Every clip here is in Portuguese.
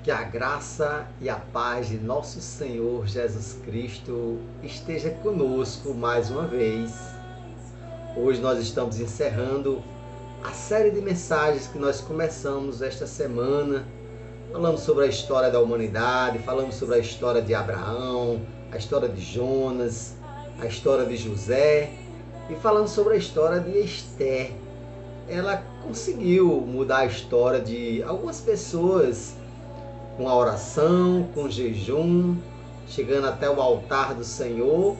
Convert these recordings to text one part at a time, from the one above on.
Que a graça e a paz de nosso Senhor Jesus Cristo esteja conosco mais uma vez. Hoje nós estamos encerrando a série de mensagens que nós começamos esta semana. Falamos sobre a história da humanidade, falamos sobre a história de Abraão, a história de Jonas, a história de José e falamos sobre a história de Esther. Ela conseguiu mudar a história de algumas pessoas com a oração, com jejum, chegando até o altar do Senhor,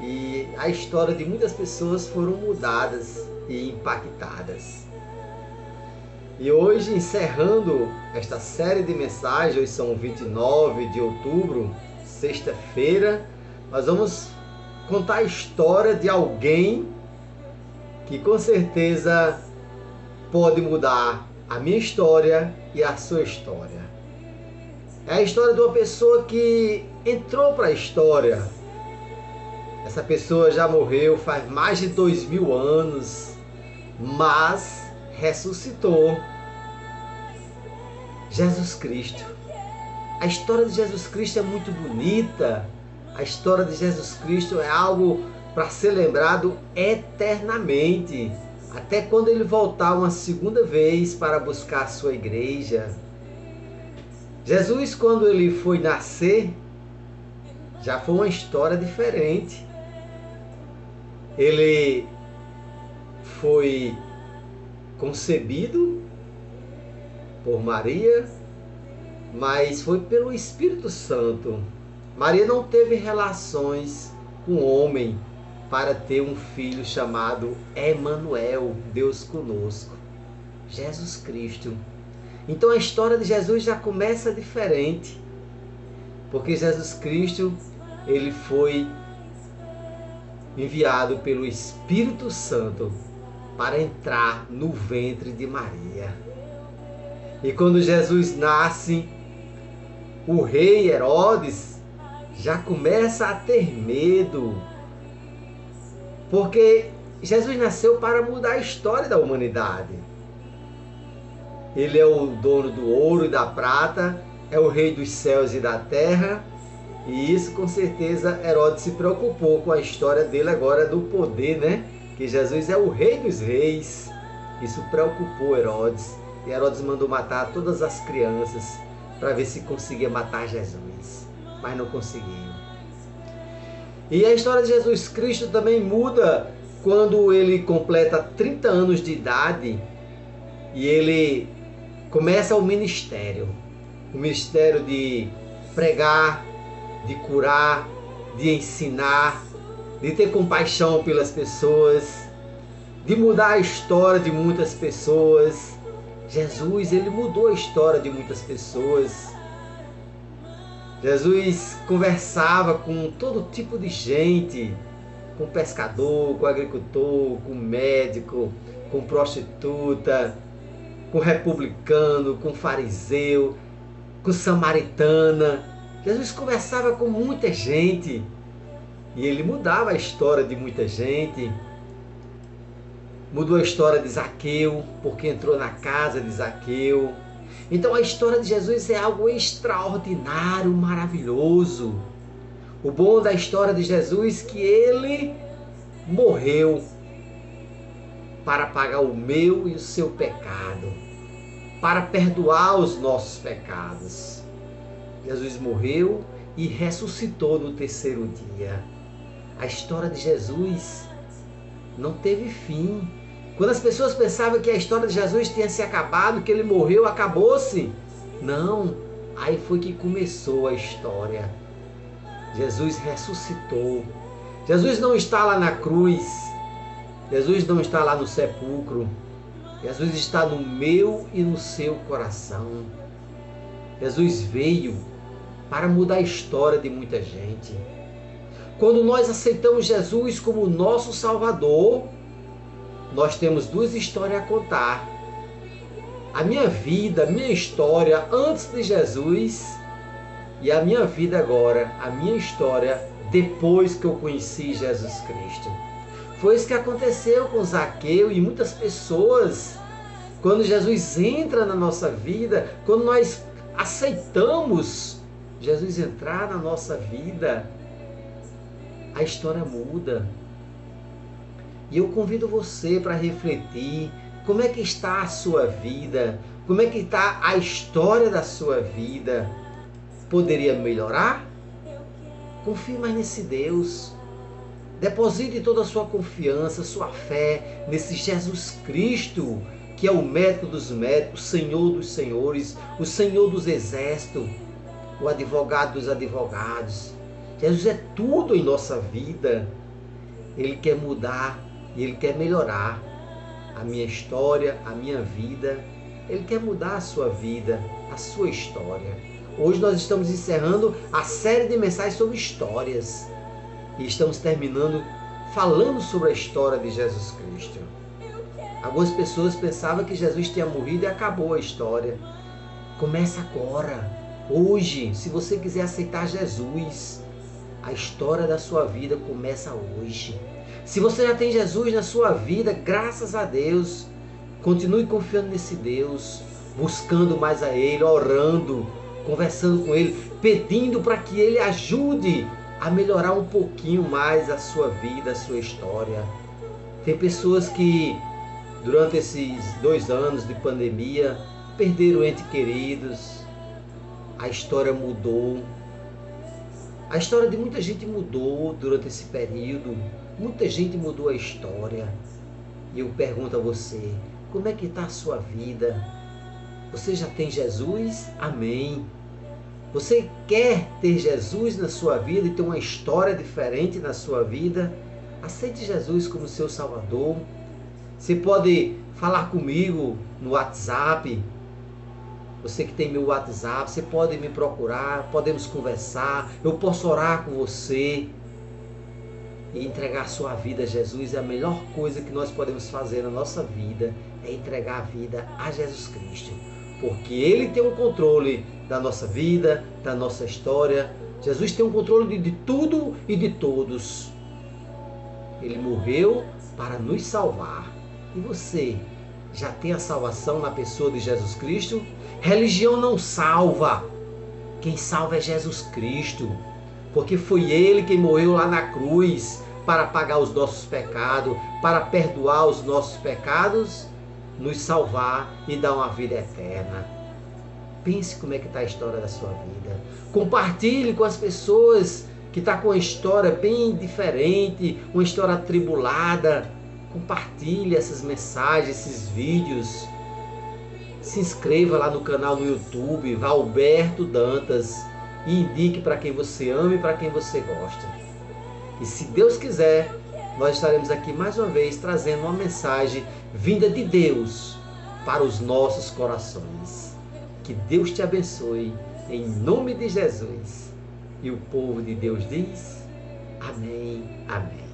e a história de muitas pessoas foram mudadas e impactadas. E hoje, encerrando esta série de mensagens, hoje são 29 de outubro, sexta-feira, nós vamos contar a história de alguém que com certeza pode mudar a minha história e a sua história. É a história de uma pessoa que entrou para a história. Essa pessoa já morreu faz mais de 2000 anos, mas ressuscitou. Jesus Cristo. A história de Jesus Cristo é muito bonita. A história de Jesus Cristo é algo para ser lembrado eternamente, até quando ele voltar uma segunda vez para buscar a sua igreja. Jesus, quando ele foi nascer, já foi uma história diferente. Ele foi concebido por Maria, mas foi pelo Espírito Santo. Maria não teve relações com homem para ter um filho chamado Emanuel, Deus conosco, Jesus Cristo. Então a história de Jesus já começa diferente, porque Jesus Cristo, ele foi enviado pelo Espírito Santo para entrar no ventre de Maria. E quando Jesus nasce, o rei Herodes já começa a ter medo, porque Jesus nasceu para mudar a história da humanidade. Ele é o dono do ouro e da prata, é o rei dos céus e da terra, e isso com certeza Herodes se preocupou com a história dele agora do poder, né? Que Jesus é o rei dos reis. Isso preocupou Herodes, e Herodes mandou matar todas as crianças para ver se conseguia matar Jesus, mas não conseguiu. E a história de Jesus Cristo também muda quando ele completa 30 anos de idade e ele começa o ministério de pregar, de curar, de ensinar, de ter compaixão pelas pessoas, de mudar a história de muitas pessoas. Jesus, ele mudou a história de muitas pessoas. Jesus conversava com todo tipo de gente, com pescador, com agricultor, com médico, com prostituta, com republicano, com fariseu, com samaritana. Jesus conversava com muita gente e ele mudava a história de muita gente. Mudou a história de Zaqueu, porque entrou na casa de Zaqueu. Então a história de Jesus é algo extraordinário, maravilhoso. O bom da história de Jesus é que ele morreu para pagar o meu e o seu pecado, para perdoar os nossos pecados. Jesus morreu e ressuscitou no terceiro dia. A história de Jesus não teve fim. Quando as pessoas pensavam que a história de Jesus tinha se acabado, que ele morreu, acabou-se. Não, aí foi que começou a história. Jesus ressuscitou. Jesus não está lá na cruz. Jesus não está lá no sepulcro. Jesus está no meu e no seu coração. Jesus veio para mudar a história de muita gente. Quando nós aceitamos Jesus como nosso Salvador, nós temos duas histórias a contar. A minha vida, a minha história antes de Jesus e a minha vida agora, a minha história depois que eu conheci Jesus Cristo. Foi isso que aconteceu com Zaqueu e muitas pessoas. Quando Jesus entra na nossa vida, quando nós aceitamos Jesus entrar na nossa vida, a história muda. E eu convido você para refletir como é que está a sua vida, como é que está a história da sua vida. Poderia melhorar? Confie mais nesse Deus. Deposite toda a sua confiança, sua fé nesse Jesus Cristo, que é o médico dos médicos, o Senhor dos senhores, o Senhor dos exércitos, o advogado dos advogados. Jesus é tudo em nossa vida. Ele quer mudar e Ele quer melhorar a minha história, a minha vida. Ele quer mudar a sua vida, a sua história. Hoje nós estamos encerrando a série de mensagens sobre histórias. E estamos terminando falando sobre a história de Jesus Cristo. Algumas pessoas pensavam que Jesus tinha morrido e acabou a história. Começa agora, hoje. Se você quiser aceitar Jesus, a história da sua vida começa hoje. Se você já tem Jesus na sua vida, graças a Deus, continue confiando nesse Deus, buscando mais a Ele, orando, conversando com Ele, pedindo para que Ele ajude a melhorar um pouquinho mais a sua vida, a sua história. Tem pessoas que, durante esses 2 anos de pandemia, perderam entes queridos, a história mudou. A história de muita gente mudou durante esse período. Muita gente mudou a história. E eu pergunto a você, como é que está a sua vida? Você já tem Jesus? Amém. Você quer ter Jesus na sua vida e ter uma história diferente na sua vida? Aceite Jesus como seu Salvador. Você pode falar comigo no WhatsApp. Você que tem meu WhatsApp, você pode me procurar, podemos conversar. Eu posso orar com você. E entregar a sua vida a Jesus é a melhor coisa que nós podemos fazer na nossa vida, é entregar a vida a Jesus Cristo. Porque Ele tem o controle da nossa vida, da nossa história. Jesus tem o controle de tudo e de todos. Ele morreu para nos salvar. E você já tem a salvação na pessoa de Jesus Cristo? Religião não salva. Quem salva é Jesus Cristo. Porque foi Ele quem morreu lá na cruz para pagar os nossos pecados, para perdoar os nossos pecados, nos salvar e dar uma vida eterna. Pense como é que está a história da sua vida. Compartilhe com as pessoas que estão com uma história bem diferente, uma história atribulada. Compartilhe essas mensagens, esses vídeos. Se inscreva lá no canal no YouTube, Valberto Dantas, e indique para quem você ama e para quem você gosta. E se Deus quiser, nós estaremos aqui mais uma vez trazendo uma mensagem vinda de Deus para os nossos corações. Que Deus te abençoe, em nome de Jesus. E o povo de Deus diz: amém, amém.